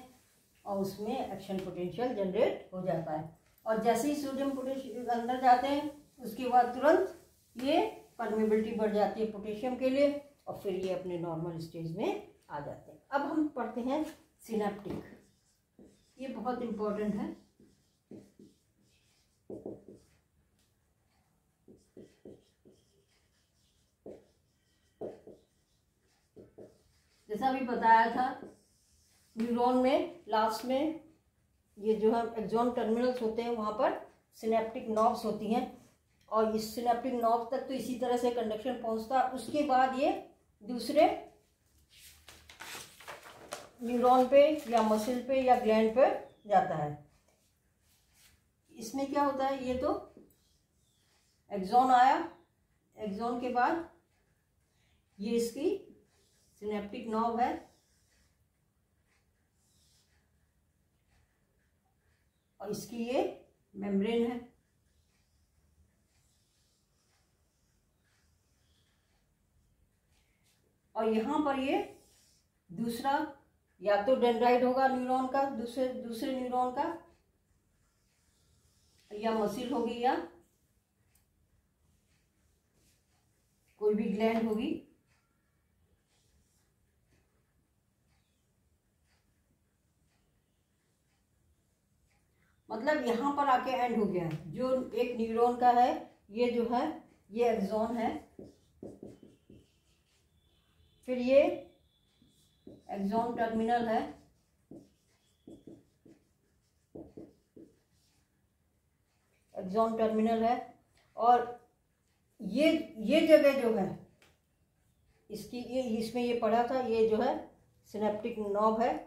और उसमें एक्शन पोटेंशियल जनरेट हो जाता है। और जैसे ही सोडियम पोटेशियम अंदर जाते हैं उसके बाद तुरंत ये परमेबिलिटी बढ़ जाती है पोटेशियम के लिए और फिर ये अपने नॉर्मल स्टेज में आ जाते हैं। अब हम पढ़ते हैं सिनेप्टिक, ये बहुत इम्पोर्टेंट है। जैसा अभी बताया था, न्यूरॉन में लास्ट में ये जो है एक्सॉन टर्मिनल्स होते हैं, वहाँ पर सिनेप्टिक नॉब्स होती हैं और इस सिनेप्टिक नॉब तक तो इसी तरह से कंडक्शन पहुँचता है। उसके बाद ये दूसरे न्यूरॉन पे या मसल पे या ग्लैंड पे जाता है। इसमें क्या होता है, ये तो एक्सॉन आया, एक्सॉन के बाद ये इसकी सिनेप्टिक नॉब है और इसकी ये मेम्ब्रेन है। और यहाँ पर ये दूसरा या तो डेंड्राइट होगा न्यूरॉन का, दूसरे न्यूरॉन का, या मसिल होगी या कोई भी ग्लैंड होगी। मतलब यहाँ पर आके एंड हो गया है। जो एक न्यूरॉन का है ये जो है ये एक्सॉन है, फिर ये एक्सॉन टर्मिनल है, एक्सॉन टर्मिनल है और ये जगह जो है इसकी ये इसमें ये पढ़ा था, ये जो है सिनेप्टिक नॉब है।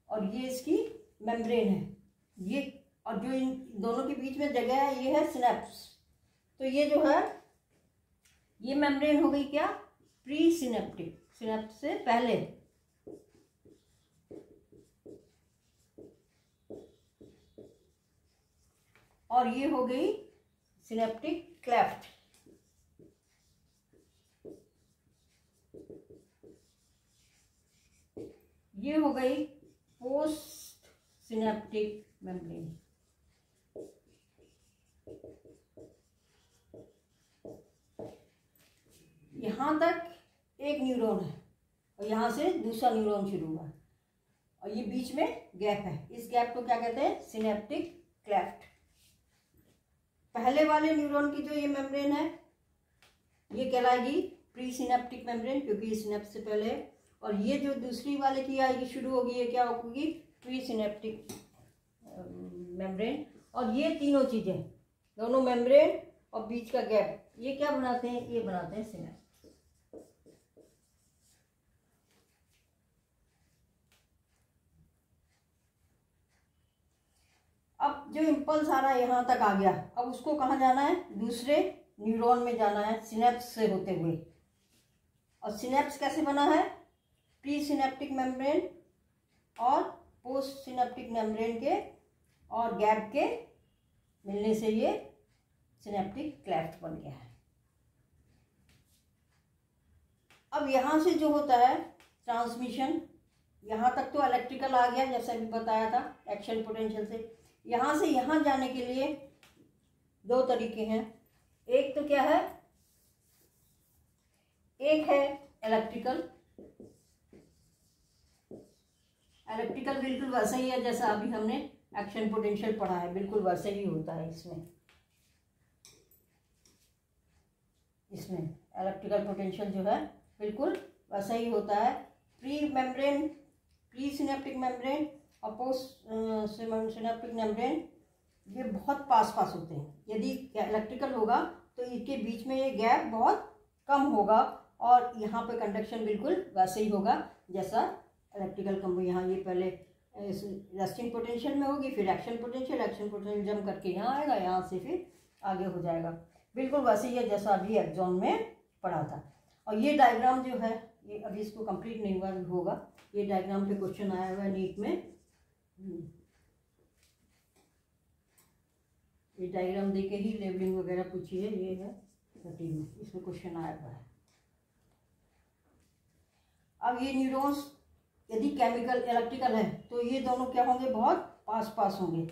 और ये इसकी मेम्ब्रेन है ये, और जो इन दोनों के बीच में जगह है ये है सिनेप्स। तो ये जो है ये मेम्ब्रेन हो गई क्या, प्री सिनेप्टिक, सिनेप्स से पहले। और ये हो गई सिनेप्टिक क्लेफ्ट। ये हो गई पोस्ट सिनेप्टिक मेम्ब्रेन। यहाँ तक एक न्यूरॉन है और यहाँ से दूसरा न्यूरॉन शुरू हुआ है और ये बीच में गैप है। इस गैप को क्या कहते हैं, सिनेप्टिक क्लेफ्ट। पहले वाले न्यूरॉन की जो ये मेम्ब्रेन है ये कहलाएगी प्री सिनेप्टिक मेम्ब्रेन, क्योंकि ये सिनेप्स से पहले है। और ये जो दूसरी वाले की आएगी शुरू होगी, ये क्या होगी, प्री सिनेप्टिक मेम्ब्रेन। और ये तीनों चीजें, दोनों मेम्ब्रेन और बीच का गैप, ये क्या बनाते हैं, ये बनाते हैं सिनेप्स। अब जो इम्पल्स आ रहा है यहाँ तक आ गया, अब उसको कहाँ जाना है, दूसरे न्यूरॉन में जाना है सिनेप्स से होते हुए। और सिनेप्स कैसे बना है, प्री सिनेप्टिक मेम्ब्रेन और पोस्ट सिनेप्टिक मेम्ब्रेन के और गैप के मिलने से ये सिनेप्टिक क्लेफ्ट बन गया है। अब यहाँ से जो होता है ट्रांसमिशन, यहाँ तक तो इलेक्ट्रिकल आ गया जैसा भी बताया था एक्शन पोटेंशियल से। यहाँ से यहाँ जाने के लिए दो तरीके हैं। एक तो क्या है, एक है इलेक्ट्रिकल बिल्कुल वैसा ही है जैसा अभी हमने एक्शन पोटेंशियल पढ़ा है, बिल्कुल वैसे ही होता है। इसमें इलेक्ट्रिकल पोटेंशियल जो है बिल्कुल वैसा ही होता है। प्री सिनेप्टिक मेम्ब्रेन और पोस्ट सिनेप्टिक मेम्ब्रेन ये बहुत पास होते हैं। यदि इलेक्ट्रिकल होगा तो इनके बीच में ये गैप बहुत कम होगा और यहाँ पे कंडक्शन बिल्कुल वैसे ही होगा जैसा इलेक्ट्रिकल कम। यहाँ ये पहले रेस्टिंग पोटेंशियल में होगी, फिर एक्शन पोटेंशियल जम करके यहाँ आएगा, यहाँ से फिर आगे हो जाएगा। बिल्कुल वैसे ही है जैसा अभी एक्सॉन में पढ़ा था। और ये डायग्राम जो है ये अभी इसको कंप्लीट नहीं हुआ, होगा। ये डायग्राम पे क्वेश्चन आया हुआ है नीट में। ये डायग्राम देके ही लेबलिंग वगैरह पूछी है। ये है 13 में, इसमें क्वेश्चन आया हुआ है। अब ये न्यूरॉन्स यदि केमिकल इलेक्ट्रिकल है तो ये दोनों क्या होंगे, बहुत पास पास होंगे।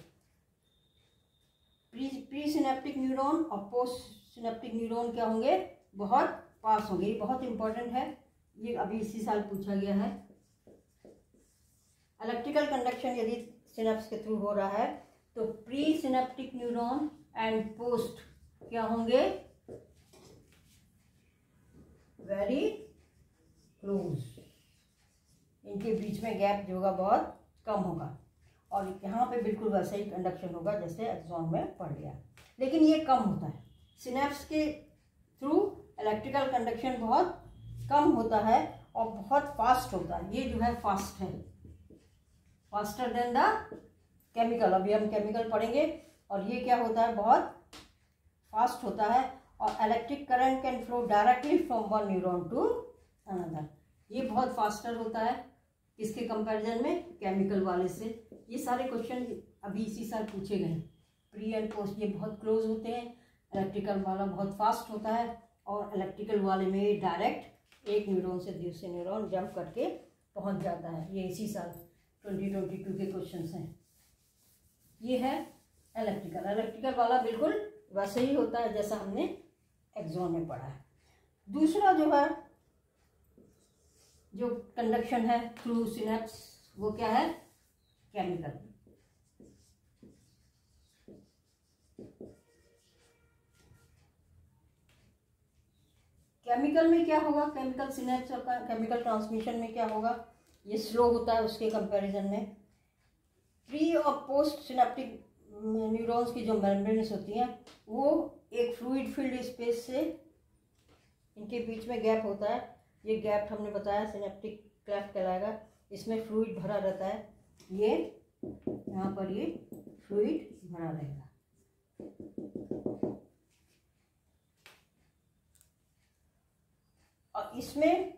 प्री सिनेप्टिक न्यूरॉन और पोस्ट सिनेप्टिक न्यूरॉन क्या होंगे, बहुत पास होंगे। ये बहुत इंपॉर्टेंट है, ये अभी इसी साल पूछा गया है। इलेक्ट्रिकल कंडक्शन यदि सिनेप्स के थ्रू हो रहा है तो pre synaptic neuron and post क्या होंगे, वेरी क्लोज। इनके बीच में गैप जो होगा बहुत कम होगा, और यहाँ पे बिल्कुल वैसे ही कंडक्शन होगा जैसे एक्सॉन में पढ़ लिया, लेकिन ये कम होता है। सिनेप्स के थ्रू इलेक्ट्रिकल कंडक्शन बहुत कम होता है और बहुत फास्ट होता है। ये जो है फास्ट है, फास्टर देन द केमिकल। अभी हम केमिकल पढ़ेंगे, और ये क्या होता है, बहुत फास्ट होता है। और electric current can flow directly from one neuron to another. ये बहुत फास्टर होता है किसके कंपैरिजन में, केमिकल वाले से। ये सारे क्वेश्चन अभी इसी साल पूछे गए हैं। प्री एंड पोस्ट ये बहुत क्लोज होते हैं, इलेक्ट्रिकल वाला बहुत फास्ट होता है, और इलेक्ट्रिकल वाले में डायरेक्ट एक न्यूरॉन से दूसरे न्यूरॉन जंप करके पहुंच जाता है। ये इसी साल 2022 के क्वेश्चंस हैं। ये है इलेक्ट्रिकल। इलेक्ट्रिकल वाला बिल्कुल वैसे ही होता है जैसा हमने एक्सॉन में पढ़ा है। दूसरा जो है, जो कंडक्शन है थ्रू सिनेप्स, वो क्या है, केमिकल। केमिकल में क्या होगा, केमिकल सिनेप्स और केमिकल ट्रांसमिशन में क्या होगा, ये स्लो होता है उसके कंपैरिजन में। प्री और पोस्ट सिनेप्टिक न्यूरॉन्स की जो मेम्ब्रेन्स होती हैं वो एक फ्लूइड फिल्ड स्पेस से, इनके बीच में गैप होता है। ये गैप हमने बताया सिनेप्टिक क्लेफ्ट कहलाएगा। इसमें फ्लूइड भरा रहता है, ये यहाँ पर ये फ्लूइड भरा रहेगा। और इसमें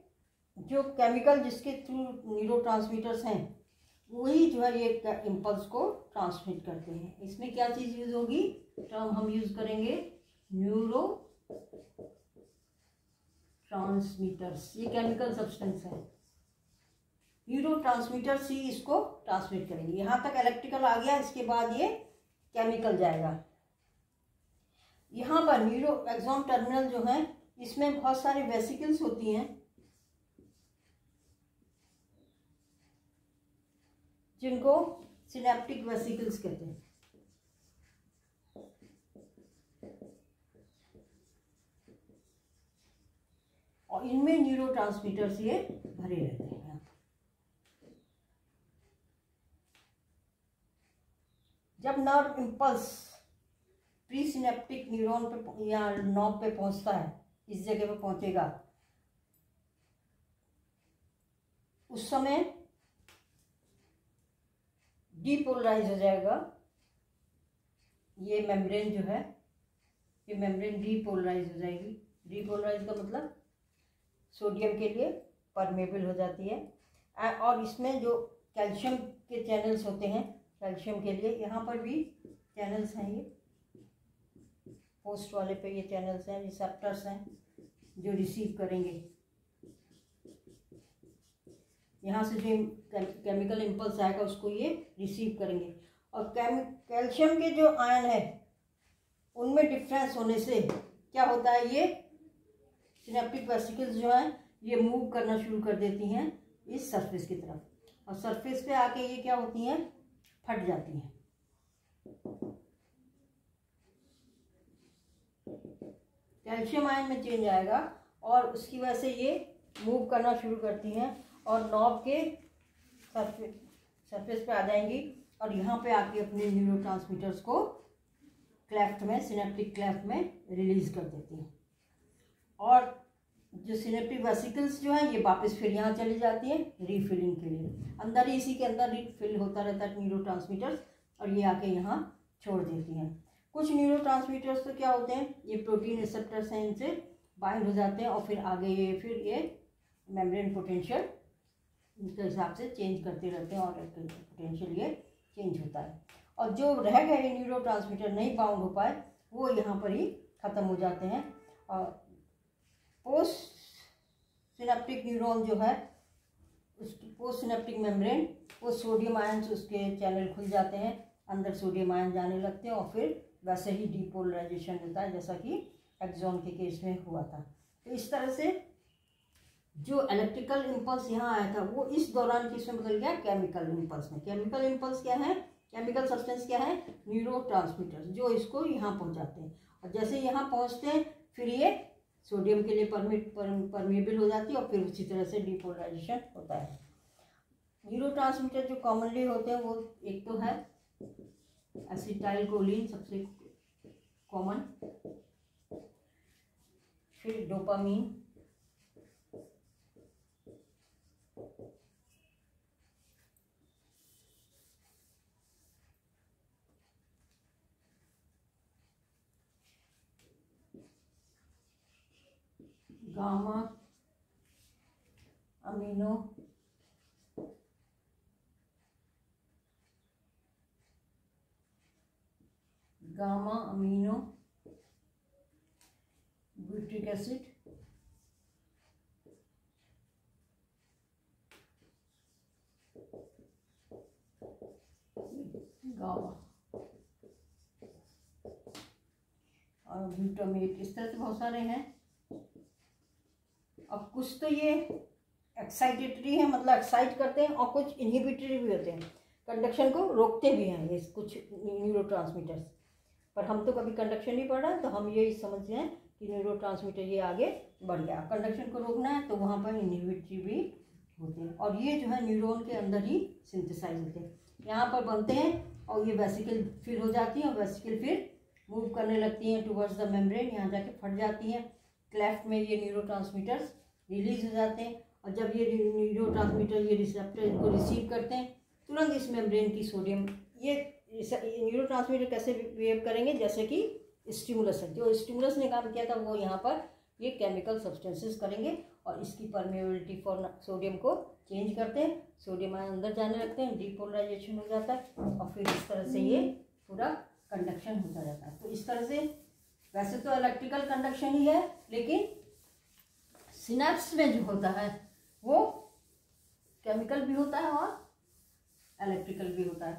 जो केमिकल जिसके थ्रू न्यूरोट्रांसमीटर्स हैं वही जो है ये इम्पल्स को ट्रांसमिट करते हैं। इसमें क्या चीज़ यूज होगी, टर्म हम यूज करेंगे न्यूरो ट्रांसमीटर्स। ये केमिकल सब्सटेंस है, न्यूरो ट्रांसमीटर्स ही इसको ट्रांसमिट करेंगे। यहाँ तक इलेक्ट्रिकल आ गया, इसके बाद ये केमिकल जाएगा। यहाँ पर न्यूरो एक्सॉन टर्मिनल जो है इसमें बहुत सारी वेसिकल्स होती हैं जिनको सिनेप्टिक वेसिकल्स कहते हैं। और इनमें न्यूरोट्रांसमीटर्स ये भरे रहते हैं। जब nerve impulse pre synaptic neuron पे या नॉब पे पहुंचता है, इस जगह पे पहुंचेगा, उस समय डीपोलराइज हो जाएगा। ये मेम्ब्रेन जो है, ये मेम्ब्रेन डीपोलराइज हो जाएगी। डीपोलराइज का मतलब सोडियम के लिए परमेबल हो जाती है। और इसमें जो कैल्शियम के चैनल्स होते हैं, कैल्शियम के लिए यहाँ पर भी चैनल्स हैं। ये पोस्ट वाले पे ये चैनल्स हैं, रिसेप्टर्स हैं जो रिसीव करेंगे। यहाँ से जो केमिकल इम्पल्स आएगा उसको ये रिसीव करेंगे। और कैल्शियम के जो आयन है उनमें डिफरेंस होने से क्या होता है, ये सिनेप्टिक वेसिकल्स जो हैं ये मूव करना शुरू कर देती हैं इस सरफेस की तरफ, और सरफेस पे आके ये क्या होती हैं, फट जाती हैं। कैल्शियम आयन में चेंज आएगा और उसकी वजह से ये मूव करना शुरू करती हैं और नॉब के सरफेस पे आ जाएंगी और यहाँ पे आके अपने न्यूरोट्रांसमीटर्स को क्लेफ्ट में, सिनेप्टिक क्लेफ्ट में रिलीज कर देती हैं। और जो सिनेप्टिक वेसिकल्स जो हैं ये वापस फिर यहाँ चली जाती हैं रीफिलिंग के लिए। अंदर ही, इसी के अंदर रीफिल होता रहता है न्यूरोट्रांसमीटर्स, और ये आके यहाँ छोड़ देती हैं। कुछ न्यूरोट्रांसमीटर्स तो क्या होते हैं, ये प्रोटीन रिसेप्टर्स हैं, इनसे बाइंड हो जाते हैं और फिर आगे ये मेम्ब्रेन पोटेंशियल के हिसाब से चेंज करते रहते हैं और पोटेंशियल ये चेंज होता है। और जो रह गए न्यूरोट्रांसमीटर नहीं बाउंड हो पाए वो यहाँ पर ही ख़त्म हो जाते हैं। और पोस्ट सिनेप्टिक न्यूरॉन जो है उसकी पोस्ट सिनेप्टिक मेम्ब्रेन, वो सोडियम आयंस उसके चैनल खुल जाते हैं, अंदर सोडियम आयन जाने लगते हैं और फिर वैसे ही डीपोलराइजेशन होता है जैसा कि एक्सॉन के केस में हुआ था। तो इस तरह से जो इलेक्ट्रिकल इम्पल्स यहाँ आया था वो इस दौरान किसमें बदल गया, केमिकल इम्पल्स में। केमिकल इम्पल्स क्या है, केमिकल सब्सटेंस क्या है, न्यूरोट्रांसमीटर, जो इसको यहाँ पहुँचाते हैं। और जैसे यहाँ पहुँचते हैं फिर ये सोडियम के लिए परमेबल हो जाती है और फिर उसी तरह से डीपोलराइजेशन होता है। न्यूरोट्रांसमीटर जो कॉमनली होते हैं वो एक तो है एसिटाइल कोलिन सबसे कॉमन, फिर dopamine, gamma amino, gamma amino boutique acid, gamma और ग्लूटामेट, इस तरह से बहुत सारे हैं। अब कुछ तो ये एक्साइटेटरी है, मतलब एक्साइट करते हैं, और कुछ इनहिबिटरी भी होते हैं, कंडक्शन को रोकते भी हैं ये कुछ न्यूरोट्रांसमीटर्स। पर हम तो कभी कंडक्शन नहीं पढ़ रहा तो हम ये समझते हैं कि न्यूरोट्रांसमीटर ये आगे बढ़ गया। कंडक्शन को रोकना है तो वहाँ पर इनहिबिटरी भी होते हैं, और ये जो है न्यूरॉन के अंदर ही सिंथेसाइज होते हैं, यहाँ पर बनते हैं और ये वेसिकल फिर हो जाती हैं और वेसिकल फिर मूव करने लगती हैं टुवर्ड्स द मेम्ब्रेन, यहाँ जाके फट जाती हैं। क्लेफ्ट में ये न्यूरोट्रांसमीटर्स रिलीज हो जाते हैं, और जब ये न्यूरोट्रांसमीटर ये रिसेप्टर इनको रिसीव करते हैं तुरंत इस मेम्ब्रेन की सोडियम, ये न्यूरोट्रांसमीटर कैसे बिहेव करेंगे, जैसे कि स्टिमुलस है, जो स्टिमुलस ने काम किया था वो यहाँ पर ये केमिकल सब्सटेंसेस करेंगे और इसकी परमेबिलिटी फॉर सोडियम को चेंज करते हैं, सोडियम आयन अंदर जाने लगते हैं, डीपोलराइजेशन हो जाता है और फिर इस तरह से ये पूरा कंडक्शन होता जाता है। तो इस तरह से वैसे तो इलेक्ट्रिकल कंडक्शन ही है, लेकिन सिनेप्स में जो होता है वो केमिकल भी होता है और इलेक्ट्रिकल भी होता है।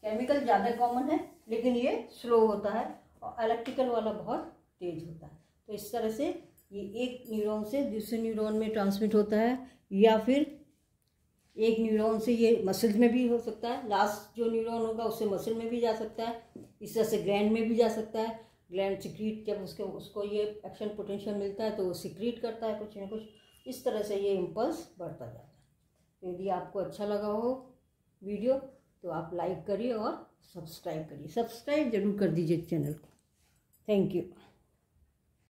केमिकल ज़्यादा कॉमन है लेकिन ये स्लो होता है और इलेक्ट्रिकल वाला बहुत तेज होता है। तो इस तरह से ये एक न्यूरॉन से दूसरे न्यूरॉन में ट्रांसमिट होता है, या फिर एक न्यूरॉन से ये मसल में भी हो सकता है, लास्ट जो न्यूरॉन होगा उससे मसल में भी जा सकता है, इस तरह से ग्लैंड में भी जा सकता है। ग्लैंड सिक्रीट, जब उसको ये एक्शन पोटेंशियल मिलता है तो वो सिक्रीट करता है कुछ ना कुछ, इस तरह से ये इम्पल्स बढ़ता जाता है। तो यदि आपको अच्छा लगा हो वीडियो तो आप लाइक करिए और सब्सक्राइब करिए, सब्सक्राइब जरूर कर दीजिए चैनल को। Thank you.